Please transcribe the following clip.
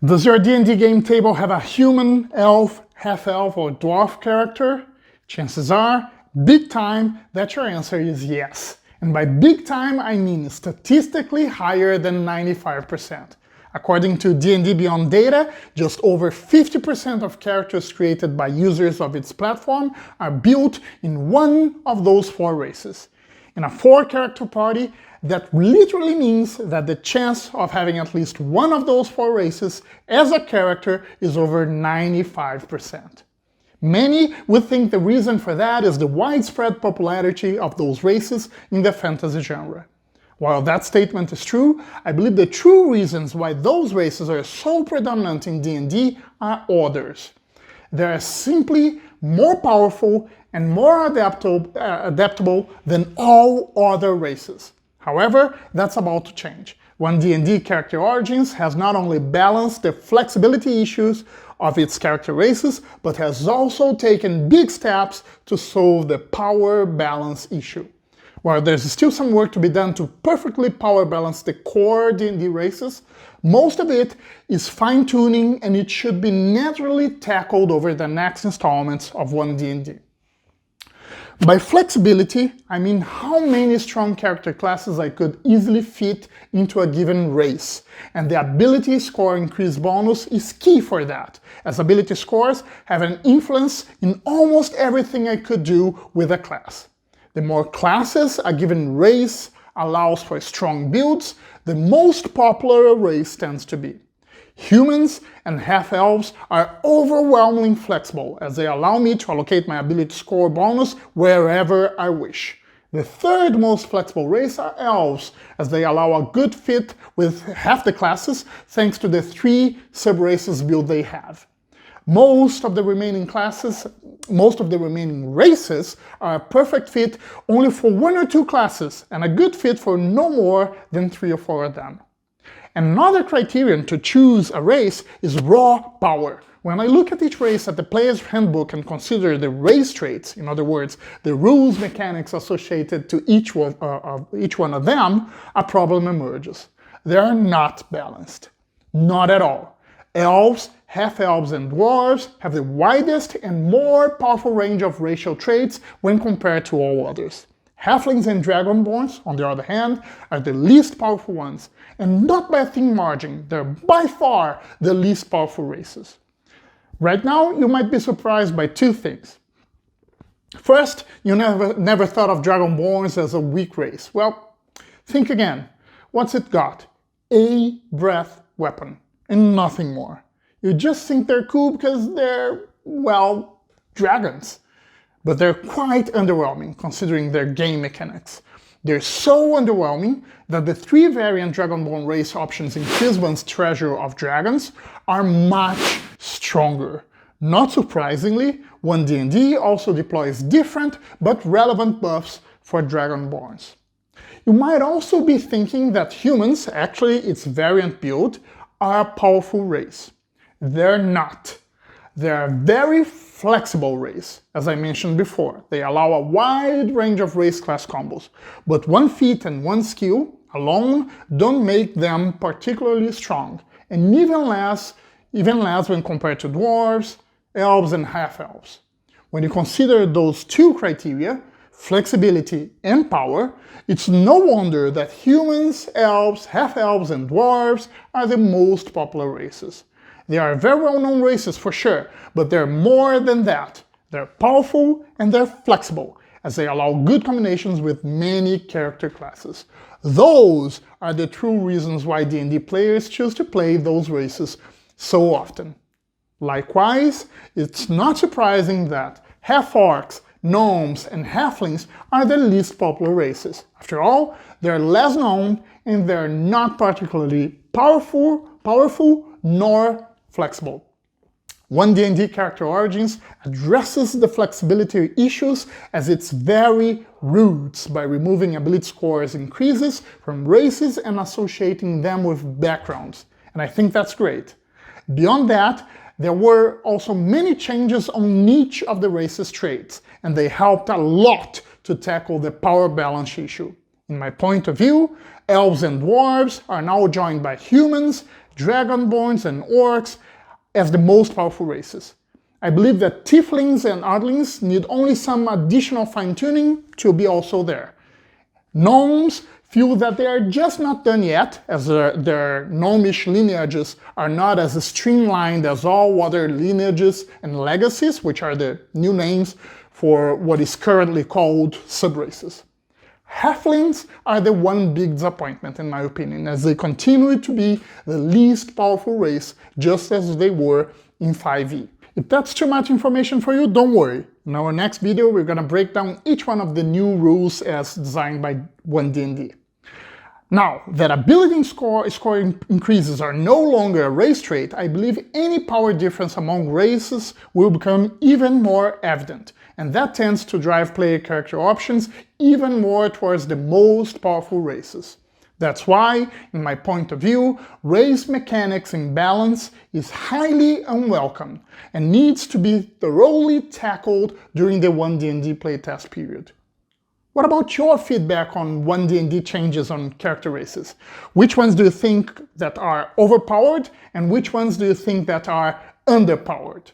Does your D&D game table have a human, elf, half-elf, or dwarf character? Chances are, big time, that your answer is yes. And by big time, I mean statistically higher than 95%. According to D&D Beyond data, just over 50% of characters created by users of its platform are built in one of those four races. In a 4-character party, that literally means that the chance of having at least one of those four races as a character is over 95%. Many would think the reason for that is the widespread popularity of those races in the fantasy genre. While that statement is true, I believe the true reasons why those races are so predominant in D&D are others. They are simply more powerful and more adaptable than all other races. However, that's about to change. OneD&DCharacterOrigins has not only balanced the flexibility issues of its character races, but has also taken big steps to solve the power balance issue. While there's still some work to be done to perfectly power balance the core D&D races, most of it is fine-tuning and it should be naturally tackled over the next installments of OneD&D. By flexibility, I mean how many strong character classes I could easily fit into a given race, and the ability score increase bonus is key for that, as ability scores have an influence in almost everything I could do with a class. The more classes a given race allows for strong builds, the most popular a race tends to be. Humans and half-elves are overwhelmingly flexible, as they allow me to allocate my ability score bonus wherever I wish. The third most flexible race are elves, as they allow a good fit with half the classes thanks to the 3 sub-races build they have. Most of the remaining races are a perfect fit only for 1 or 2 classes, and a good fit for no more than 3 or 4 of them. Another criterion to choose a race is raw power. When I look at each race at the player's handbook and consider the race traits, in other words, the rules mechanics associated to each one of them, a problem emerges. They are not balanced. Not at all. Elves, half-elves, and dwarves have the widest and more powerful range of racial traits when compared to all others. Halflings and dragonborns, on the other hand, are the least powerful ones, and not by a thin margin. They're by far the least powerful races. Right now, you might be surprised by 2 things. First, you never thought of dragonborns as a weak race. Well, think again. What's it got? A breath weapon, and nothing more. You just think they're cool because they're, well, dragons. But they're quite underwhelming considering their game mechanics. They're so underwhelming that the 3 variant Dragonborn race options in Fizban's Treasure of Dragons are much stronger. Not surprisingly, OneD&D also deploys different but relevant buffs for Dragonborns. You might also be thinking that humans, actually its variant build, are a powerful race. They're not. They're a very flexible race, as I mentioned before. They allow a wide range of race class combos, but 1 feat and 1 skill alone don't make them particularly strong, and even less when compared to dwarves, elves, and half-elves. When you consider those 2 criteria, flexibility and power, it's no wonder that humans, elves, half-elves, and dwarves are the most popular races. They are very well-known races for sure, but they're more than that. They're powerful and they're flexible, as they allow good combinations with many character classes. Those are the true reasons why D&D players choose to play those races so often. Likewise, it's not surprising that half-orcs, gnomes, and halflings are the least popular races. After all, they're less known and they're not particularly powerful nor flexible. OneD&DCharacterOrigins addresses the flexibility issues as its very roots by removing ability scores increases from races and associating them with backgrounds, and I think that's great. Beyond that, there were also many changes on each of the race's traits, and they helped a lot to tackle the power balance issue. In my point of view, elves and dwarves are now joined by humans, dragonborns and orcs as the most powerful races. I believe that tieflings and earthlings need only some additional fine-tuning to be also there. Gnomes feel that they are just not done yet, as their gnomish lineages are not as streamlined as all other lineages and legacies, which are the new names for what is currently called subraces. Halflings are the one big disappointment, in my opinion, as they continue to be the least powerful race, just as they were in 5e. If that's too much information for you, don't worry. In our next video, we're gonna break down each one of the new rules as designed by OneD&D. Now, that ability score increases are no longer a race trait, I believe any power difference among races will become even more evident, and that tends to drive player character options even more towards the most powerful races. That's why, in my point of view, race mechanics imbalance is highly unwelcome and needs to be thoroughly tackled during the OneD&D playtest period. What about your feedback on OneD&D changes on character races? Which ones do you think that are overpowered, and which ones do you think that are underpowered?